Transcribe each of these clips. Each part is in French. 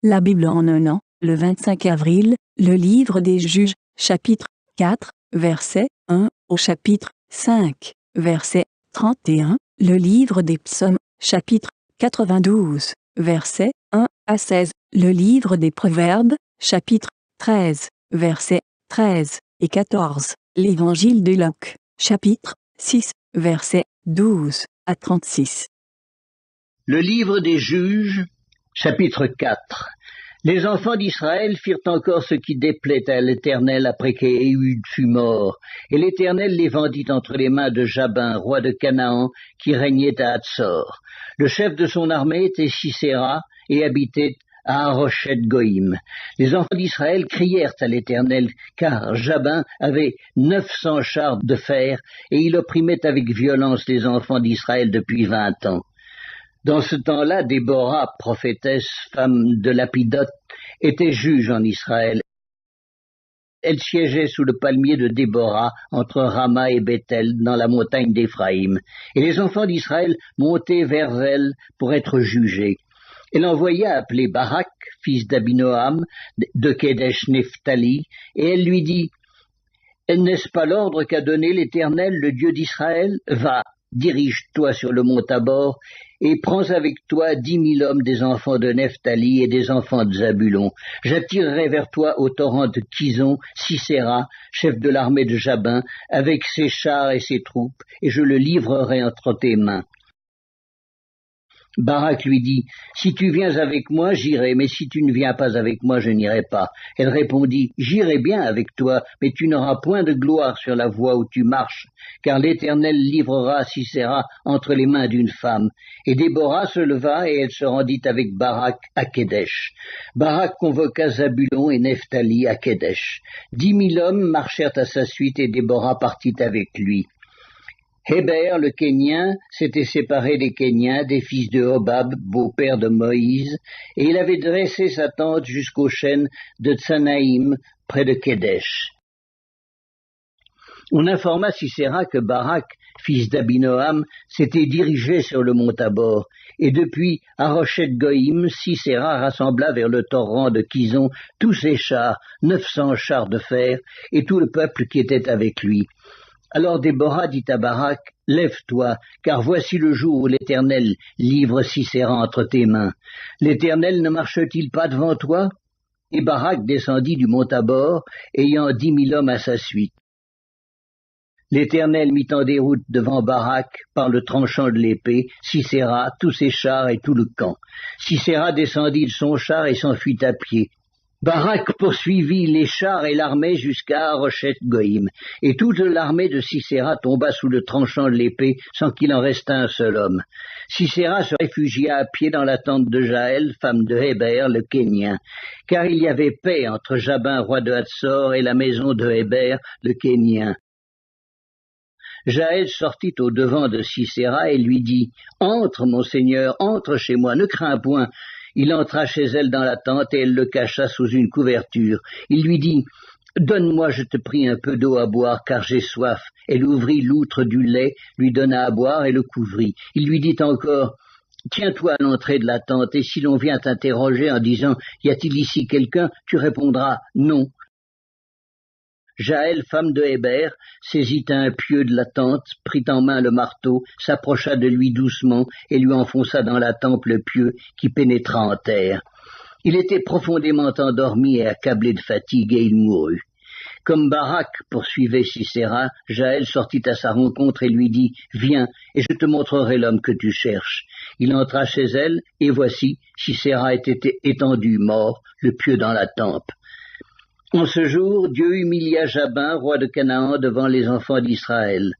La Bible en un an, le 25 avril, le livre des Juges, chapitre 4, verset 1 au chapitre 5, verset 31, le livre des Psaumes, chapitre 92, verset 1 à 16, le livre des Proverbes, chapitre 13, versets 13 et 14, l'évangile de Luc, chapitre 6, versets 12 à 36. Le livre des Juges, chapitre 4. Les enfants d'Israël firent encore ce qui déplaît à l'Éternel après qu'Éhud fut mort, et l'Éternel les vendit entre les mains de Jabin, roi de Canaan, qui régnait à Hatsor. Le chef de son armée était Sisera, et habitait à Haroshet Goïm. Les enfants d'Israël crièrent à l'Éternel, car Jabin avait 900 chars de fer, et il opprimait avec violence les enfants d'Israël depuis 20 ans. Dans ce temps-là, Déborah, prophétesse, femme de Lapidoth, était juge en Israël. Elle siégeait sous le palmier de Déborah, entre Rama et Bethel, dans la montagne d'Éphraïm. Et les enfants d'Israël montaient vers elle pour être jugés. Elle envoya appeler Barak, fils d'Abinoam, de Kedesh Nephtali, et elle lui dit, « N'est-ce pas l'ordre qu'a donné l'Éternel, le Dieu d'Israël? Va, dirige-toi sur le mont Tabor, et prends avec toi 10 000 hommes des enfants de Nephtali et des enfants de Zabulon. J'attirerai vers toi au torrent de Kison, Sisera, chef de l'armée de Jabin, avec ses chars et ses troupes, et je le livrerai entre tes mains. » Barak lui dit, « Si tu viens avec moi, j'irai, mais si tu ne viens pas avec moi, je n'irai pas. » Elle répondit, « J'irai bien avec toi, mais tu n'auras point de gloire sur la voie où tu marches, car l'Éternel livrera Sisera entre les mains d'une femme. » Et Déborah se leva et elle se rendit avec Barak à Kedesh. Barak convoqua Zabulon et Nephtali à Kedesh. 10 000 hommes marchèrent à sa suite et Déborah partit avec lui. Héber, le Kénien, s'était séparé des Kéniens, des fils de Hobab, beau-père de Moïse, et il avait dressé sa tente jusqu'au chêne de Tsanaïm, près de Kedesh. On informa Sisera que Barak, fils d'Abinoam, s'était dirigé sur le mont Tabor, et depuis Haroshet Goïm, Sisera rassembla vers le torrent de Kison tous ses chars, 900 chars de fer, et tout le peuple qui était avec lui. Alors Déborah dit à Barak, « Lève-toi, car voici le jour où l'Éternel livre Sisera entre tes mains. L'Éternel ne marche-t-il pas devant toi ?» Et Barak descendit du mont Tabor, ayant 10 000 hommes à sa suite. L'Éternel mit en déroute devant Barak, par le tranchant de l'épée, Sisera, tous ses chars et tout le camp. Sisera descendit de son char et s'enfuit à pied. Barak poursuivit les chars et l'armée jusqu'à Haroshet Goïm, et toute l'armée de Sisera tomba sous le tranchant de l'épée, sans qu'il en restât un seul homme. Sisera se réfugia à pied dans la tente de Jaël, femme de Héber, le Kénien, car il y avait paix entre Jabin, roi de Hatsor, et la maison de Héber, le Kénien. Jaël sortit au devant de Sisera et lui dit, « Entre, mon seigneur, entre chez moi, ne crains point. » Il entra chez elle dans la tente et elle le cacha sous une couverture. Il lui dit, « Donne-moi, je te prie, un peu d'eau à boire, car j'ai soif. » Elle ouvrit l'outre du lait, lui donna à boire et le couvrit. Il lui dit encore, « Tiens-toi à l'entrée de la tente, et si l'on vient t'interroger en disant, « Y a-t-il ici quelqu'un ?» tu répondras, « Non. » Jaël, femme de Héber, saisit un pieu de la tente, prit en main le marteau, s'approcha de lui doucement et lui enfonça dans la tempe le pieu qui pénétra en terre. Il était profondément endormi et accablé de fatigue et il mourut. Comme Barak poursuivait Sisera, Jaël sortit à sa rencontre et lui dit, « Viens, et je te montrerai l'homme que tu cherches. » Il entra chez elle, et voici, Sisera était étendu, mort, le pieu dans la tempe. En ce jour, Dieu humilia Jabin, roi de Canaan, devant les enfants d'Israël.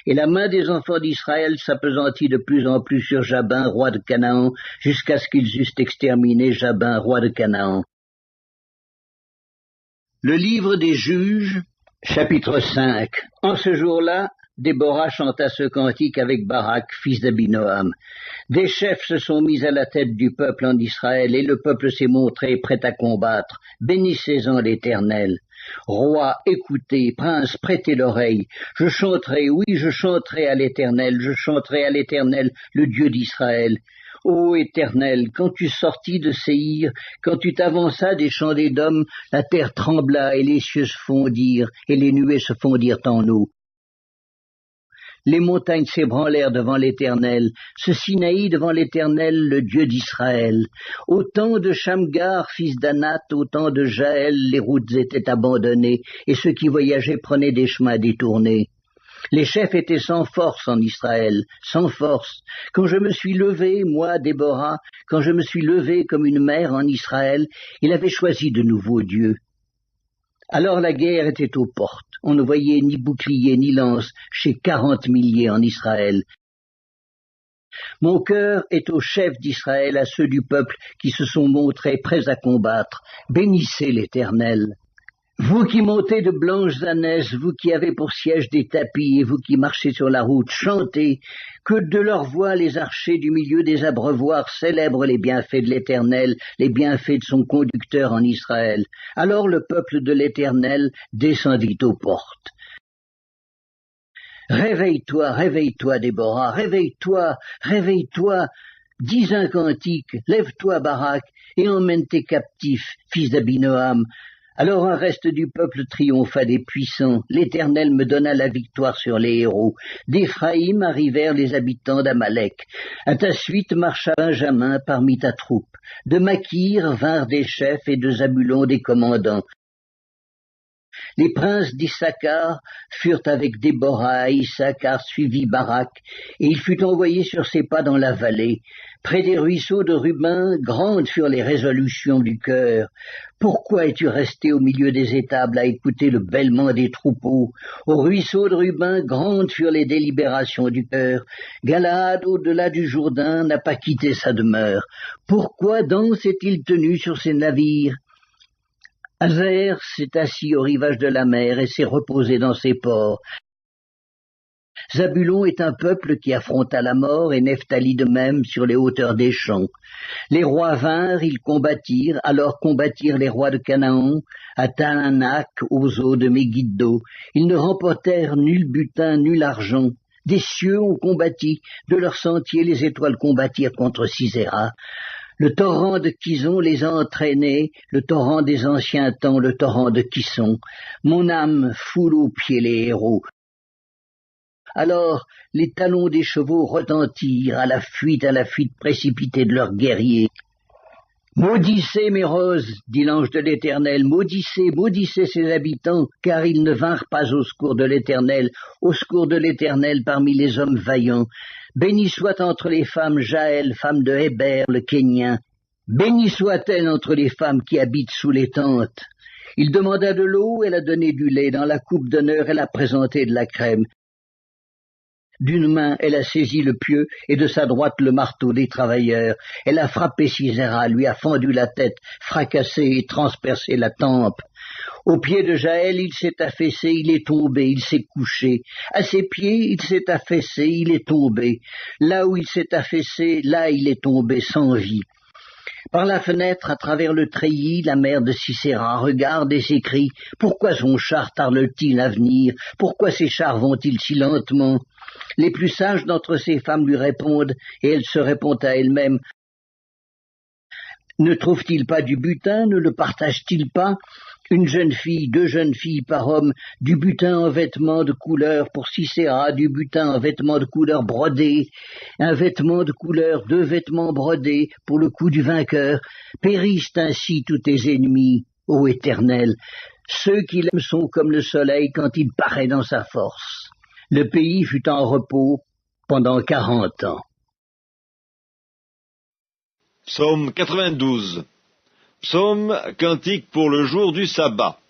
Et la main des enfants d'Israël s'appesantit de plus en plus sur Jabin, roi de Canaan, jusqu'à ce qu'ils eussent exterminé Jabin, roi de Canaan. Le livre des Juges, chapitre 5. En ce jour-là, Déborah chanta ce cantique avec Barak, fils d'Abinoam. Des chefs se sont mis à la tête du peuple en Israël, et le peuple s'est montré prêt à combattre. Bénissez-en l'Éternel. Roi, écoutez, prince, prêtez l'oreille. Je chanterai, oui, je chanterai à l'Éternel, je chanterai à l'Éternel, le Dieu d'Israël. Ô Éternel, quand tu sortis de Séhir, quand tu t'avanças des champs d'Édom, la terre trembla et les cieux se fondirent, et les nuées se fondirent en eau. Les montagnes s'ébranlèrent devant l'Éternel, ce Sinaï devant l'Éternel, le Dieu d'Israël. Au temps de Shamgar, fils d'Anath, au temps de Jaël, les routes étaient abandonnées, et ceux qui voyageaient prenaient des chemins détournés. Les chefs étaient sans force en Israël, sans force. Quand je me suis levé, moi, Déborah, quand je me suis levé comme une mère en Israël, il avait choisi de nouveaux dieux. Alors la guerre était aux portes. On ne voyait ni bouclier ni lance chez 40 milliers en Israël. Mon cœur est aux chefs d'Israël, à ceux du peuple qui se sont montrés prêts à combattre. Bénissez l'Éternel. Vous qui montez de blanches ânesses, vous qui avez pour siège des tapis et vous qui marchez sur la route, chantez, que de leur voix les archers du milieu des abreuvoirs célèbrent les bienfaits de l'Éternel, les bienfaits de son conducteur en Israël. Alors le peuple de l'Éternel descendit aux portes. Réveille-toi, réveille-toi, Déborah, réveille-toi, réveille-toi, dis un cantique, lève-toi, Barak, et emmène tes captifs, fils d'Abinoam. Alors un reste du peuple triompha des puissants. L'Éternel me donna la victoire sur les héros. D'Éphraïm arrivèrent les habitants d'Amalek. À ta suite marcha Benjamin parmi ta troupe. De Makir vinrent des chefs et de Zabulon des commandants. Les princes d'Issachar furent avec Déborah, et Issachar suivit Barak, et il fut envoyé sur ses pas dans la vallée. Près des ruisseaux de Ruben, grandes furent les résolutions du cœur. Pourquoi es-tu resté au milieu des étables à écouter le bêlement des troupeaux? Au ruisseau de Ruben, grandes furent les délibérations du cœur. Galaad, au-delà du Jourdain, n'a pas quitté sa demeure. Pourquoi donc s'est-il tenu sur ses navires? Hazer s'est assis au rivage de la mer et s'est reposé dans ses ports. Zabulon est un peuple qui affronta la mort, et Nephtali de même sur les hauteurs des champs. Les rois vinrent, ils combattirent, alors combattirent les rois de Canaan, à Taanac, aux eaux de Megiddo. Ils ne remportèrent nul butin, nul argent. Des cieux ont combattu, de leur sentier les étoiles combattirent contre Sisera. Le torrent de Kison les a entraînés, le torrent des anciens temps, le torrent de Kison. Mon âme foule aux pieds les héros. Alors les talons des chevaux retentirent à la fuite précipitée de leurs guerriers. Maudissez mes roses, dit l'ange de l'Éternel, maudissez, maudissez ses habitants, car ils ne vinrent pas au secours de l'Éternel parmi les hommes vaillants. Béni soit entre les femmes Jaël, femme de Héber, le Kénien. Béni soit-elle entre les femmes qui habitent sous les tentes. Il demanda de l'eau, elle a donné du lait, dans la coupe d'honneur, elle a présenté de la crème. D'une main, elle a saisi le pieu, et de sa droite le marteau des travailleurs. Elle a frappé Sisera, lui a fendu la tête, fracassé et transpercé la tempe. Au pied de Jaël, il s'est affaissé, il est tombé, il s'est couché. À ses pieds, il s'est affaissé, il est tombé. Là où il s'est affaissé, là il est tombé sans vie. Par la fenêtre, à travers le treillis, la mère de Sisera regarde et s'écrie « Pourquoi son char tarde-t-il à venir? Pourquoi ses chars vont-ils si lentement ?» Les plus sages d'entre ces femmes lui répondent, et elle se répond à elle-même « Ne trouve-t-il pas du butin? Ne le partage-t-il pas? Une jeune fille, 2 jeunes filles par homme, du butin en vêtements de couleur pour Sisera, du butin en vêtements de couleur brodés, un vêtement de couleur, 2 vêtements brodés pour le coup du vainqueur. Périssent ainsi tous tes ennemis, ô Éternel. Ceux qui l'aiment sont comme le soleil quand il paraît dans sa force. » Le pays fut en repos pendant 40 ans. Psaume 92. Psaume, cantique pour le jour du sabbat.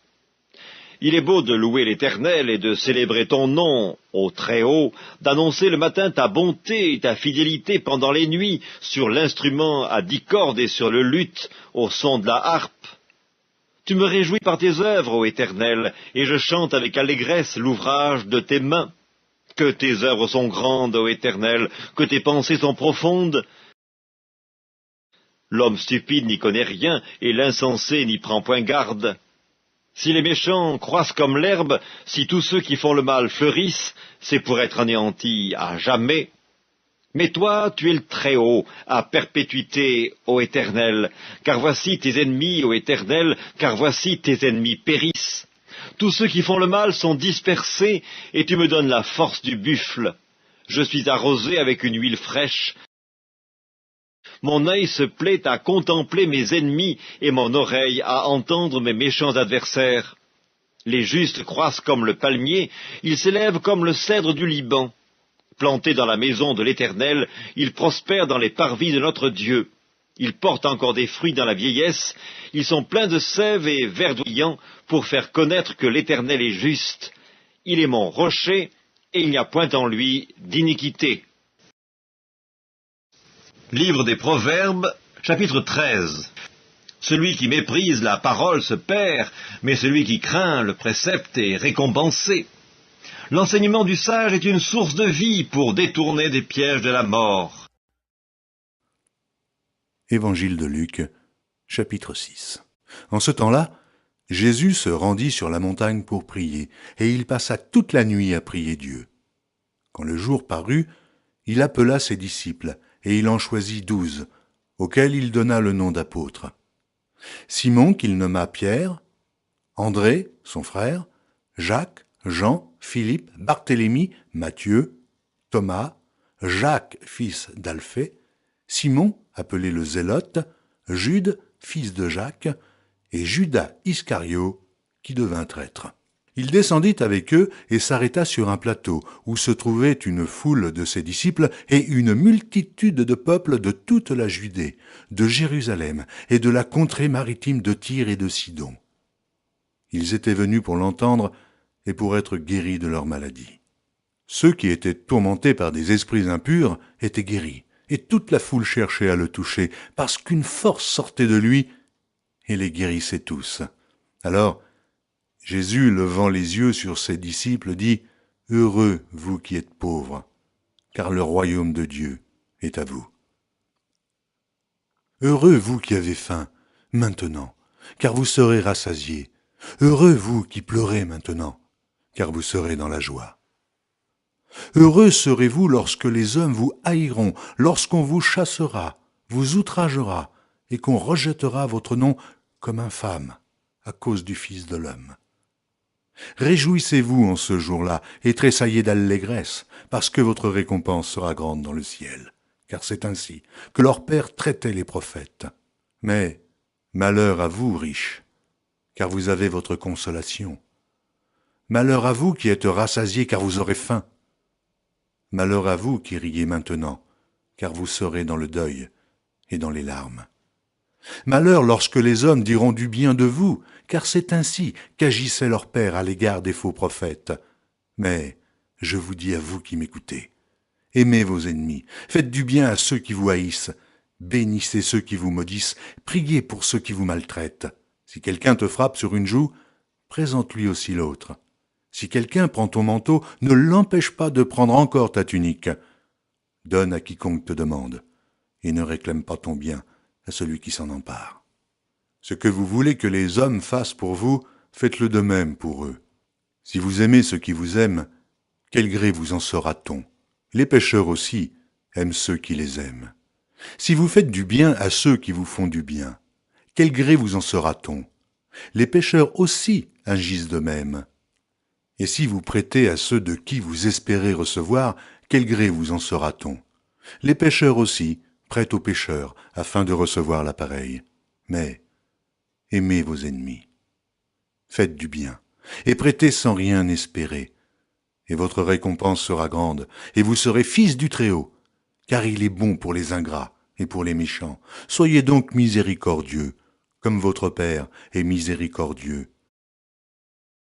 Il est beau de louer l'Éternel et de célébrer ton nom, ô Très-Haut, d'annoncer le matin ta bonté et ta fidélité pendant les nuits, sur l'instrument à 10 cordes et sur le luth, au son de la harpe. Tu me réjouis par tes œuvres, ô Éternel, et je chante avec allégresse l'ouvrage de tes mains. Que tes œuvres sont grandes, ô Éternel, que tes pensées sont profondes. L'homme stupide n'y connaît rien, et l'insensé n'y prend point garde. Si les méchants croissent comme l'herbe, si tous ceux qui font le mal fleurissent, c'est pour être anéantis à jamais. Mais toi, tu es le Très-Haut, à perpétuité, ô Éternel, car voici tes ennemis, ô Éternel, car voici tes ennemis périssent. Tous ceux qui font le mal sont dispersés, et tu me donnes la force du buffle. Je suis arrosé avec une huile fraîche. Mon œil se plaît à contempler mes ennemis, et mon oreille à entendre mes méchants adversaires. Les justes croissent comme le palmier, ils s'élèvent comme le cèdre du Liban. Plantés dans la maison de l'Éternel, ils prospèrent dans les parvis de notre Dieu. Ils portent encore des fruits dans la vieillesse, ils sont pleins de sève et verdoyants pour faire connaître que l'Éternel est juste. Il est mon rocher, et il n'y a point en lui d'iniquité. Livre des Proverbes, chapitre 13. Celui qui méprise la parole se perd, mais celui qui craint le précepte est récompensé. L'enseignement du sage est une source de vie pour détourner des pièges de la mort. Évangile de Luc, chapitre 6. En ce temps-là, Jésus se rendit sur la montagne pour prier, et il passa toute la nuit à prier Dieu. Quand le jour parut, il appela ses disciples, et il en choisit 12, auxquels il donna le nom d'apôtres. Simon, qu'il nomma Pierre, André, son frère, Jacques, Jean, Philippe, Barthélemy, Matthieu, Thomas, Jacques, fils d'Alphée, Simon, appelé le Zélote, Jude, fils de Jacques, et Judas Iscario, qui devint traître. Il descendit avec eux et s'arrêta sur un plateau, où se trouvait une foule de ses disciples et une multitude de peuples de toute la Judée, de Jérusalem et de la contrée maritime de Tyr et de Sidon. Ils étaient venus pour l'entendre et pour être guéris de leur maladie. Ceux qui étaient tourmentés par des esprits impurs étaient guéris, et toute la foule cherchait à le toucher, parce qu'une force sortait de lui et les guérissait tous. Alors, Jésus, levant les yeux sur ses disciples, dit « Heureux, vous qui êtes pauvres, car le royaume de Dieu est à vous. Heureux, vous qui avez faim, maintenant, car vous serez rassasiés. Heureux, vous qui pleurez maintenant, car vous serez dans la joie. Heureux serez-vous lorsque les hommes vous haïront, lorsqu'on vous chassera, vous outragera, et qu'on rejettera votre nom comme infâme à cause du Fils de l'homme. Réjouissez-vous en ce jour-là et tressaillez d'allégresse, parce que votre récompense sera grande dans le ciel, car c'est ainsi que leur père traitait les prophètes. Mais malheur à vous, riches, car vous avez votre consolation. Malheur à vous qui êtes rassasiés, car vous aurez faim. Malheur à vous qui riez maintenant, car vous serez dans le deuil et dans les larmes. Malheur lorsque les hommes diront du bien de vous, car c'est ainsi qu'agissait leur père à l'égard des faux prophètes. Mais je vous dis à vous qui m'écoutez, aimez vos ennemis, faites du bien à ceux qui vous haïssent, bénissez ceux qui vous maudissent, priez pour ceux qui vous maltraitent. Si quelqu'un te frappe sur une joue, présente-lui aussi l'autre. Si quelqu'un prend ton manteau, ne l'empêche pas de prendre encore ta tunique. Donne à quiconque te demande, et ne réclame pas ton bien à celui qui s'en empare. Ce que vous voulez que les hommes fassent pour vous, faites-le de même pour eux. Si vous aimez ceux qui vous aiment, quel gré vous en sera-t-on? Les pécheurs aussi aiment ceux qui les aiment. Si vous faites du bien à ceux qui vous font du bien, quel gré vous en sera-t-on? Les pécheurs aussi agissent de même. Et si vous prêtez à ceux de qui vous espérez recevoir, quel gré vous en sera-t-on? Les pécheurs aussi prêtent aux pécheurs afin de recevoir la pareille. Mais aimez vos ennemis. Faites du bien et prêtez sans rien espérer. Et votre récompense sera grande, et vous serez fils du Très-Haut, car il est bon pour les ingrats et pour les méchants. Soyez donc miséricordieux, comme votre Père est miséricordieux.